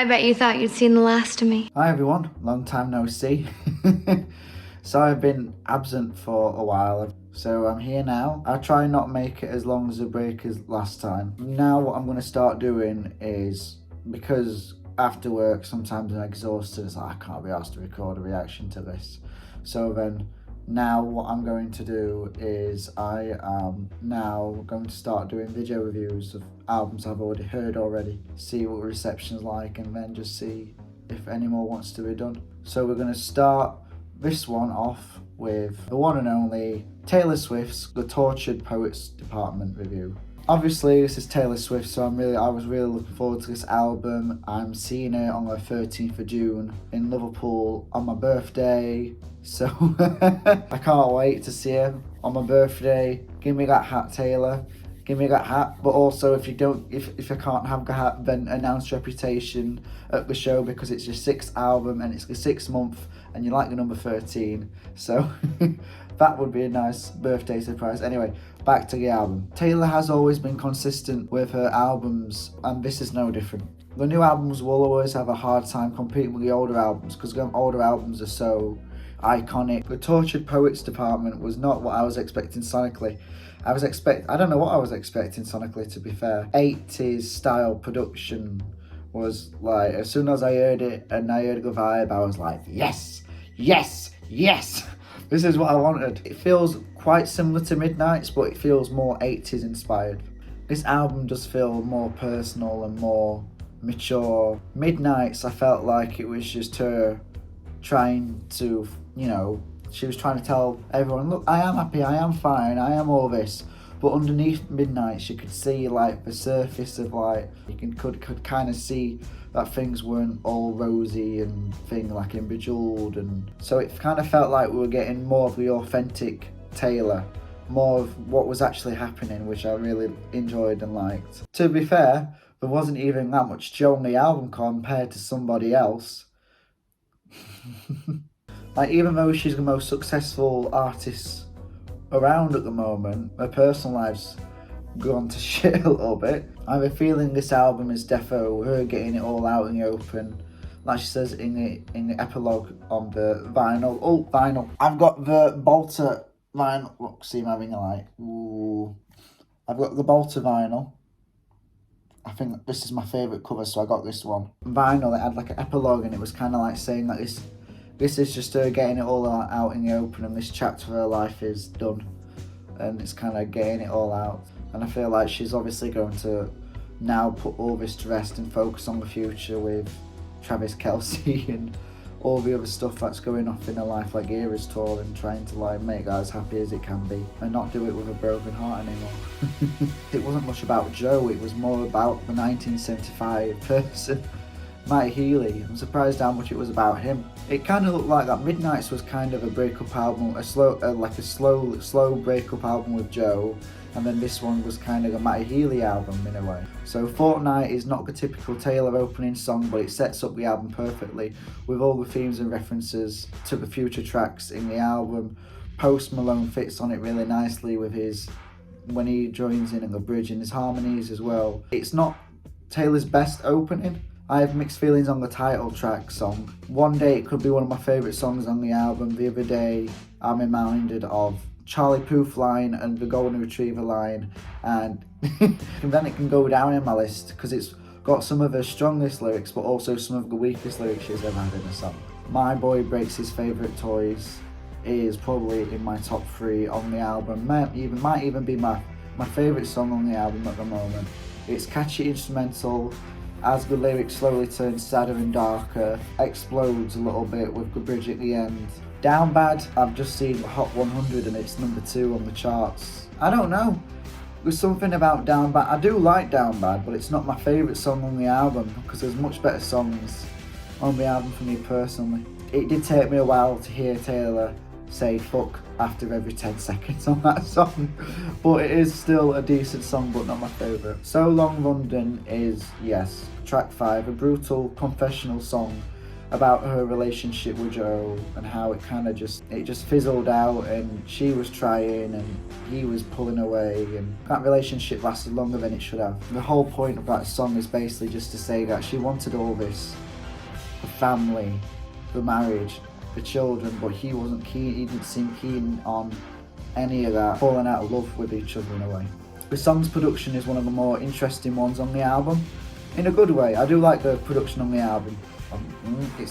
I bet you thought you'd seen the last of me. Hi everyone, long time no see. So I've been absent for a while, so I'm here now. I'll try and not make it as long as a break as last time. Now what I'm going to start doing is, because after work sometimes I'm exhausted, it's like I can't be asked to record a reaction to this. So then now what I'm going to do is I am now going to start doing video reviews of albums I've already heard already, see what the reception's like, and then just see if any more wants to be done. So we're going to start this one off with the one and only Taylor Swift's The Tortured Poets Department review. Obviously this is Taylor Swift, so I was really looking forward to this album. I'm seeing it on the 13th of June in Liverpool on my birthday, so I can't wait to see her on my birthday. Give me that hat, Taylor. Give me that hat. But also, if I can't have the hat, then announce Reputation at the show, because it's your 6th album and it's the 6th month and you like the number 13. So that would be a nice birthday surprise. Anyway, back to the album. Taylor has always been consistent with her albums, and this is no different. The new albums will always have a hard time competing with the older albums, because the older albums are so iconic. The Tortured Poets Department was not what I was expecting sonically. I don't know what I was expecting sonically, to be fair. 80s style production was like, as soon as I heard it and I heard the vibe, I was like, yes, yes, yes. This is what I wanted. It feels quite similar to Midnight's, but it feels more 80s inspired. This album does feel more personal and more mature. Midnight's, I felt like it was just her trying to, she was trying to tell everyone, look, I am happy, I am fine, I am all this. But underneath Midnight, you could see like the surface of like, could kind of see that things weren't all rosy and like and bejeweled, and so it kind of felt like we were getting more of the authentic Taylor, more of what was actually happening, which I really enjoyed and liked. To be fair, there wasn't even that much Joe on the album compared to somebody else. Like, even though she's the most successful artist around at the moment, her personal life's gone to shit a little bit. I have a feeling this album is defo her getting it all out in the open, like she says in the epilogue on the vinyl. Oh, vinyl. I've got the Bolter vinyl. Look, see my ring light. Ooh. I've got the Bolter vinyl. I think this is my favourite cover, so I got this one. Vinyl, it had like an epilogue, and it was kind of like saying that this is just her getting it all out in the open, and this chapter of her life is done. And it's kind of getting it all out. And I feel like she's obviously going to now put all this to rest and focus on the future with Travis Kelce and all the other stuff that's going off in her life, like Eras Tour, and trying to like make that as happy as it can be and not do it with a broken heart anymore. It wasn't much about Joe, it was more about the 1975 person, Mike Healy. I'm surprised how much it was about him. It kind of looked like that Midnight's was kind of a breakup album, a slow breakup album with Joe, and then this one was kind of a Matty Healy album in a way. So Fortnite is not the typical Taylor opening song, but it sets up the album perfectly with all the themes and references to the future tracks in the album. Post Malone fits on it really nicely with when he joins in at the bridge and his harmonies as well. It's not Taylor's best opening. I have mixed feelings on the title track song. One day it could be one of my favourite songs on the album. The other day I'm reminded of Charlie Puth line and the Golden Retriever line, and then it can go down in my list because it's got some of her strongest lyrics but also some of the weakest lyrics she's ever had in a song. My Boy Breaks His Favourite Toys is probably in my top 3 on the album. Might even be my favourite song on the album at the moment. It's catchy instrumental. As the lyrics slowly turn sadder and darker, explodes a little bit with the bridge at the end. Down Bad, I've just seen Hot 100 and it's number 2 on the charts. I don't know, there's something about Down Bad. I do like Down Bad, but it's not my favourite song on the album because there's much better songs on the album for me personally. It did take me a while to hear Taylor say fuck after every 10 seconds on that song, but it is still a decent song, but not my favourite. So Long London is, yes, track 5, a brutal confessional song about her relationship with Joe and how it kind of just fizzled out, and she was trying and he was pulling away, and that relationship lasted longer than it should have. The whole point of that song is basically just to say that she wanted all this, the family, the marriage, the children, but he wasn't keen, he didn't seem keen on any of that, falling out of love with each other in a way. The song's production is one of the more interesting ones on the album, in a good way. I do like the production on the album.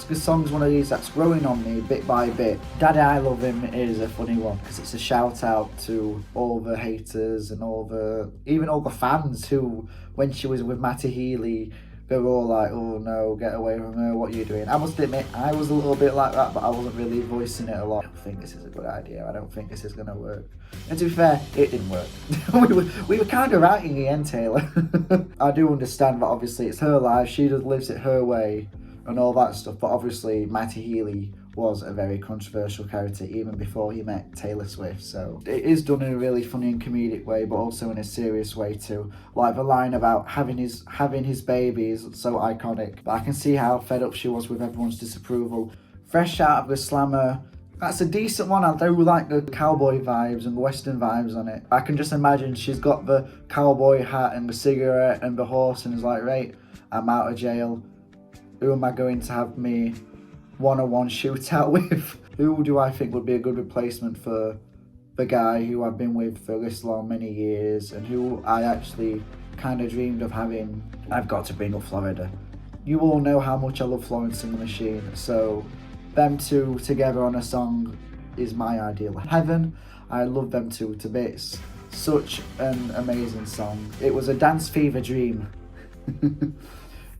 The song's one of these that's growing on me bit by bit. Daddy I Love Him is a funny one because it's a shout out to all the haters and even all the fans who, when she was with Matty Healy, they were all like, oh no, get away from her, what are you doing? I must admit, I was a little bit like that, but I wasn't really voicing it a lot. I don't think this is a good idea, I don't think this is going to work. And to be fair, it didn't work. we were kind of right in the end, Taylor. I do understand that obviously it's her life, she just lives it her way and all that stuff, but obviously Matty Healy was a very controversial character even before he met Taylor Swift, so it is done in a really funny and comedic way, but also in a serious way too. Like the line about having his baby is so iconic, but I can see how fed up she was with everyone's disapproval. Fresh out of the slammer, that's a decent one. I do like the cowboy vibes and the western vibes on it. I can just imagine she's got the cowboy hat and the cigarette and the horse and is like, right, I'm out of jail, who am I going to have me one-on-one shootout with? Who do I think would be a good replacement for the guy who I've been with for this long, many years, and who I actually kind of dreamed of having? I've got to bring up Florida. You all know how much I love Florence and the Machine, so them two together on a song is my ideal heaven. I love them two to bits. Such an amazing song. It was a dance fever dream.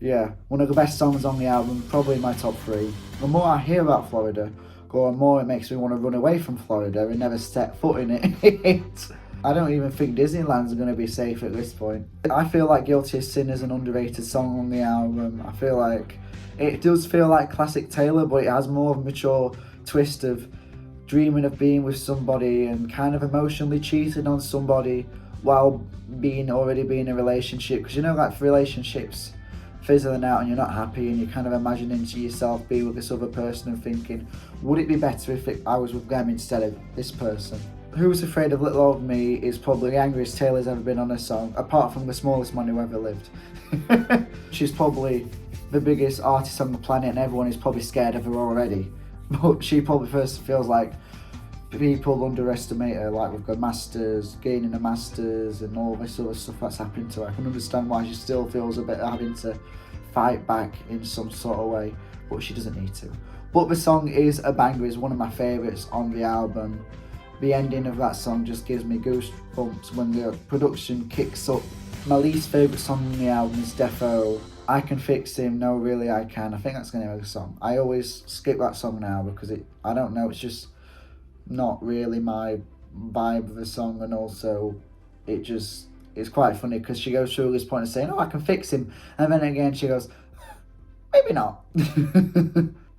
Yeah, one of the best songs on the album, probably my top 3. The more I hear about Florida, the more it makes me want to run away from Florida and never step foot in it. I don't even think Disneyland's going to be safe at this point. I feel like Guilty as Sin is an underrated song on the album. I feel like it does feel like classic Taylor, but it has more of a mature twist of dreaming of being with somebody and kind of emotionally cheating on somebody while already being in a relationship. Because you know, like, relationships fizzling out and you're not happy and you're kind of imagining to yourself being with this other person and thinking, would it be better if I was with them instead of this person? Who's Afraid of Little Old Me is probably the angriest Taylor's ever been on a song, apart from the smallest man who ever lived. She's probably the biggest artist on the planet and everyone is probably scared of her already, but she probably first feels like people underestimate her, like with the masters, gaining a masters and all this other stuff that's happened to her. I can understand why she still feels a bit having to fight back in some sort of way, but she doesn't need to. But the song is a banger, is one of my favourites on the album. The ending of that song just gives me goosebumps when the production kicks up. My least favourite song on the album is Defo. I Can Fix Him, No Really I Can. I think that's the name of the song. I always skip that song now because I don't know, it's just not really my vibe of the song, and also it's quite funny because she goes through this point of saying, oh, I can fix him, and then again she goes, maybe not.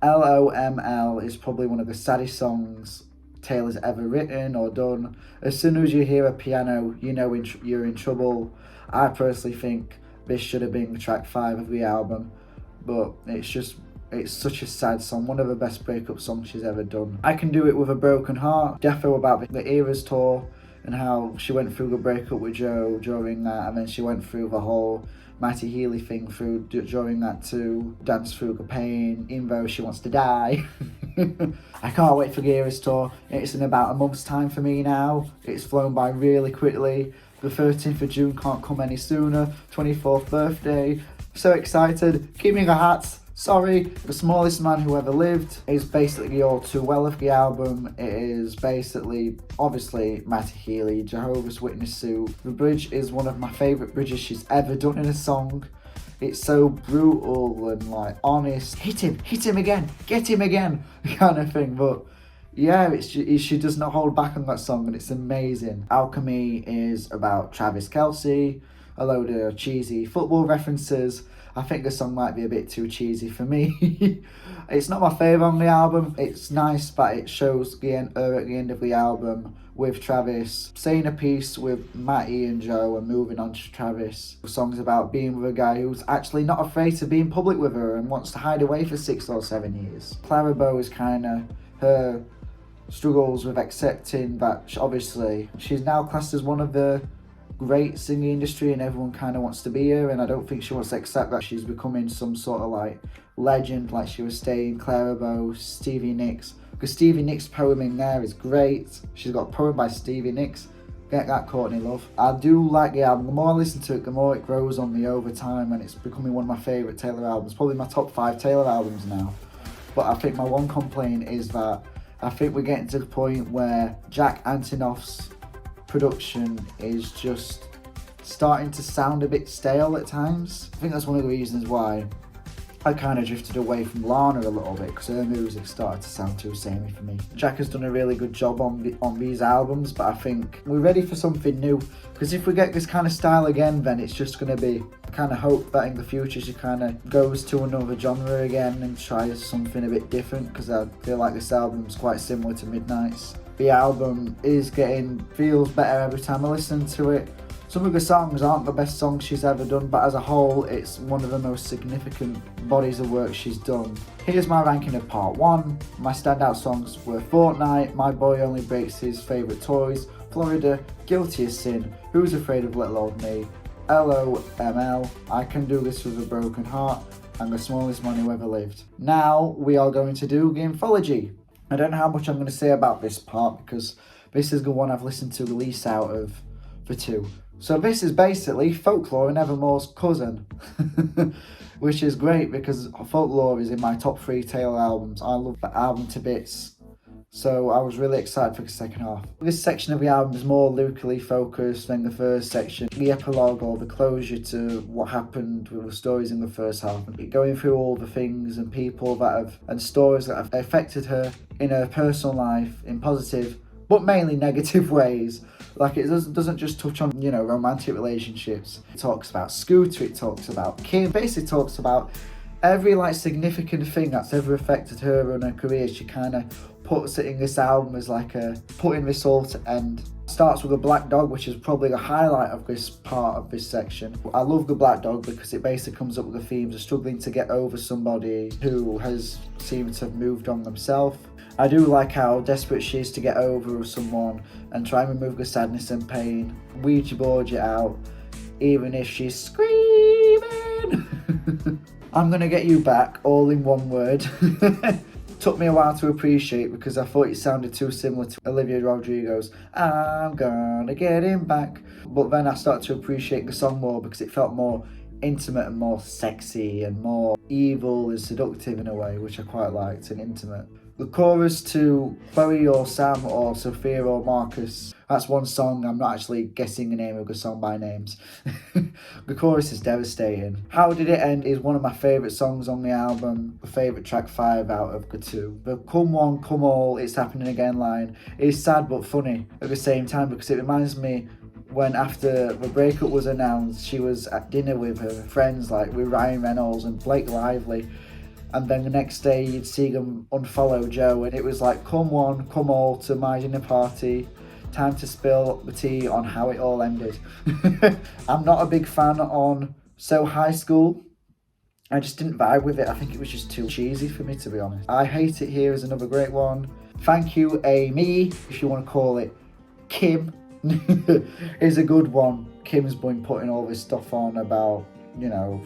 LOML is probably one of the saddest songs Taylor's ever written or done. As soon as you hear a piano, you know you're in trouble. I personally think this should have been track 5 of the album, but it's such a sad song, one of the best breakup songs she's ever done. I Can Do It With a Broken Heart, defo about the Eras tour and how she went through the breakup with Joe during that, and then she went through the whole Matty Healy thing during that too. Dance through the pain, even though she wants to die. I can't wait for the Eras tour. It's in about a month's time for me now. It's flown by really quickly. The 13th of June can't come any sooner. 24th birthday. So excited. Give me the hats. Sorry, The Smallest Man Who Ever Lived is basically all too well of the album. It is basically, obviously, Matty Healy, Jehovah's Witness suit. The bridge is one of my favourite bridges she's ever done in a song. It's so brutal and like honest. Hit him again, get him again, kind of thing. But yeah, she does not hold back on that song and it's amazing. Alchemy is about Travis Kelce, a load of cheesy football references. I think the song might be a bit too cheesy for me. It's not my favourite on the album. It's nice that it shows her at the end of the album with Travis, saying a piece with Matty and Joe and moving on to Travis. Songs about being with a guy who's actually not afraid to be in public with her and wants to hide away for 6 or 7 years. Clara Bow is kind of her struggles with accepting that obviously she's now classed as one of the greats in the industry and everyone kind of wants to be her, and I don't think she wants to accept that she's becoming some sort of like legend, like she was saying, Clara Bow, Stevie Nicks, because Stevie Nicks' poem in there is great. She's got a poem by Stevie Nicks. Get that, Courtney Love. I do like the album. The more I listen to it, the more it grows on me over time, and it's becoming one of my favourite Taylor albums, probably my top 5 Taylor albums now. But I think my one complaint is that I think we're getting to the point where Jack Antonoff's production is just starting to sound a bit stale at times. I think that's one of the reasons why I kind of drifted away from Lana a little bit, because her music started to sound too samey for me. Jack has done a really good job on these albums, but I think we're ready for something new, because if we get this kind of style again, then it's just going to be, I kind of hope that in the future she kind of goes to another genre again and tries something a bit different, because I feel like this album's quite similar to Midnight's. The album feels better every time I listen to it. Some of the songs aren't the best songs she's ever done, but as a whole, it's one of the most significant bodies of work she's done. Here's my ranking of part 1. My standout songs were Fortnight, My Boy Only Breaks His Favourite Toys, Florida, Guilty as Sin, Who's Afraid of Little Old Me, LOML, I Can Do This With a Broken Heart, and The Smallest Man Who Ever Lived. Now we are going to do the anthology. I don't know how much I'm going to say about this part, because this is the one I've listened to the least out of the 2. So this is basically Folklore and Evermore's cousin, which is great because Folklore is in my top 3 Taylor albums. I love the album to bits, so I was really excited for the second half. This section of the album is more lyrically focused than the first section. The epilogue, or the closure to what happened with the stories in the first half, going through all the things and people and stories that have affected her in her personal life in positive but mainly negative ways. Like, it doesn't just touch on, romantic relationships. It talks about Scooter, it talks about Kim, basically talks about every significant thing that's ever affected her and her career. She kind of puts it in this album as putting this all to end. Starts with a Black Dog, which is probably the highlight of this part of this section. I love the Black Dog because it basically comes up with the themes of struggling to get over somebody who has seemed to have moved on themselves. I do like how desperate she is to get over someone and try and remove the sadness and pain. Ouija board it out, even if she's screaming. I'm gonna get you back, all in one word. Took me a while to appreciate because I thought it sounded too similar to Olivia Rodrigo's I'm gonna get him back. But then I started to appreciate the song more because it felt more intimate and more sexy and more evil and seductive in a way, which I quite liked, and intimate. The chorus to Chloe or Sam or Sophia or Marcus, that's one song. I'm not actually guessing the name of the song by names. The chorus is devastating. How Did It End is one of my favourite songs on the album, the favourite track 5 out of the 2. The Come One, Come All, It's Happening Again line is sad but funny at the same time because it reminds me when after the breakup was announced, she was at dinner with her friends with Ryan Reynolds and Blake Lively. And then the next day you'd see them unfollow Joe, and it was come one, come all to my dinner party. Time to spill the tea on how it all ended. I'm not a big fan on So High School. I just didn't vibe with it. I think it was just too cheesy for me, to be honest. I Hate It Here is another great one. Thank You, Amy, if you want to call it Kim, is a good one. Kim's been putting all this stuff on about,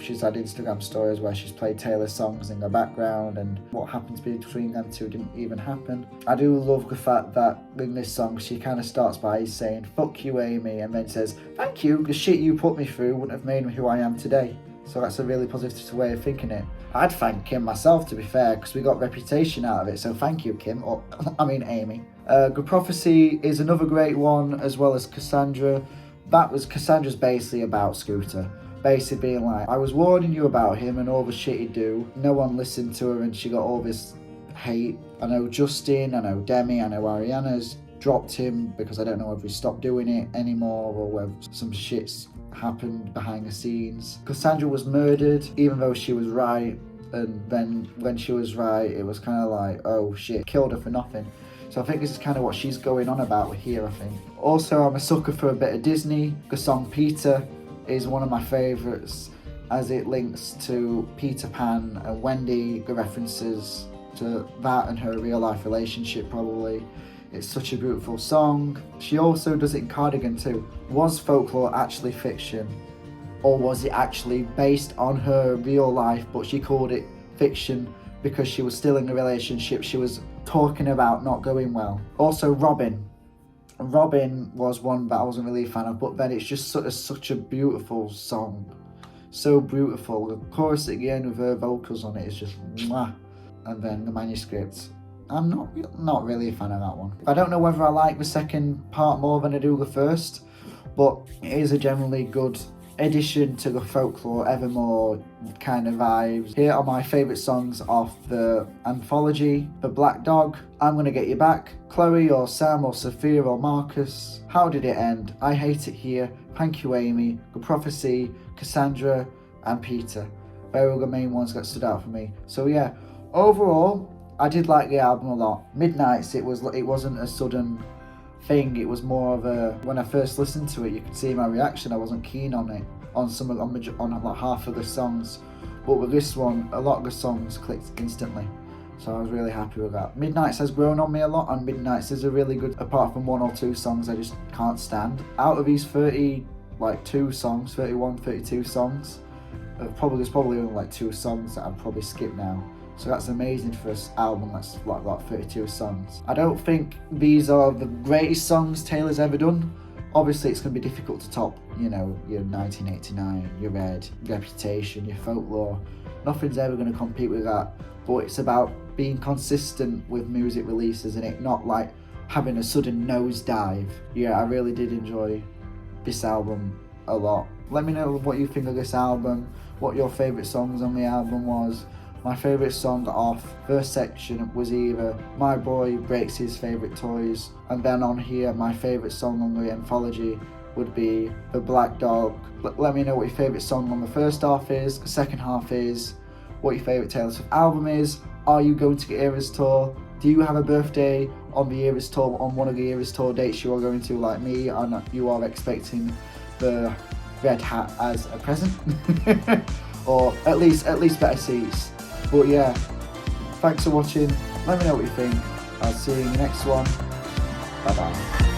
she's had Instagram stories where she's played Taylor songs in the background, and what happens between them two didn't even happen. I do love the fact that in this song she kind of starts by saying fuck you Amy, and then says thank you, the shit you put me through wouldn't have made me who I am today. So that's a really positive way of thinking it. I'd thank Kim myself, to be fair, because we got reputation out of it, so thank you Kim, or Amy. Good Prophecy is another great one, as well as Cassandra. Cassandra's basically about Scooter. Basically being I was warning you about him and all the shit he'd do. No one listened to her and she got all this hate. I know Justin, I know Demi, I know Ariana's dropped him because I don't know if he stopped doing it anymore or whether some shit's happened behind the scenes. Cassandra was murdered, even though she was right, and then when she was right, it was kind of like, oh shit, killed her for nothing. So I think this is kind of what she's going on about here, I think. Also, I'm a sucker for a bit of Disney. The song Peter is one of my favourites, as it links to Peter Pan and Wendy, the references to that and her real life relationship probably. It's such a beautiful song. She also does it in Cardigan too. Was folklore actually fiction? Or was it actually based on her real life, but she called it fiction because she was still in a relationship she was talking about not going well? Also Robin. Robin was one that I wasn't really a fan of, but then it's just such a beautiful song. So beautiful. The chorus at the end with her vocals on it is just mwah. And then the manuscript. I'm not really a fan of that one. I don't know whether I like the second part more than I do the first, but it is a generally good addition to the folklore Evermore kind of vibes. Here are my favourite songs off the anthology: The Black Dog, I'm Gonna Get You Back, Chloe or Sam or Sophia or Marcus, How Did It End, I Hate It Here, Thank You Amy, The Prophecy, Cassandra and Peter. They were the main ones that stood out for me. So yeah, overall I did like the album a lot. Midnights, it wasn't a sudden thing. It was more of a, when I first listened to it, you could see my reaction. I wasn't keen on it on like half of the songs, but with this one, a lot of the songs clicked instantly. So I was really happy with that. Midnights has grown on me a lot, and Midnights is a really good, apart from one or two songs I just can't stand. Out of these 32 songs, there's probably only like 2 songs that I'd probably skip now. So that's amazing for an album that's like 32 songs. I don't think these are the greatest songs Taylor's ever done. Obviously it's going to be difficult to top, you know, your 1989, your Red, Reputation, your Folklore. Nothing's ever going to compete with that. But it's about being consistent with music releases and it not like having a sudden nosedive. Yeah, I really did enjoy this album a lot. Let me know what you think of this album, what your favourite songs on the album was. My favourite song off first section was either My Boy Breaks His Favourite Toys, and then on here my favourite song on the anthology would be The Black Dog. Let me know what your favourite song on the first half is, the second half is, what your favourite Taylor Swift album is. Are you going to get Eras Tour? Do you have a birthday on the Eras Tour, on one of the Eras Tour dates you are going to, like me, and you are expecting the red hat as a present? Or at least better seats. But yeah, thanks for watching. Let me know what you think. I'll see you in the next one. Bye bye.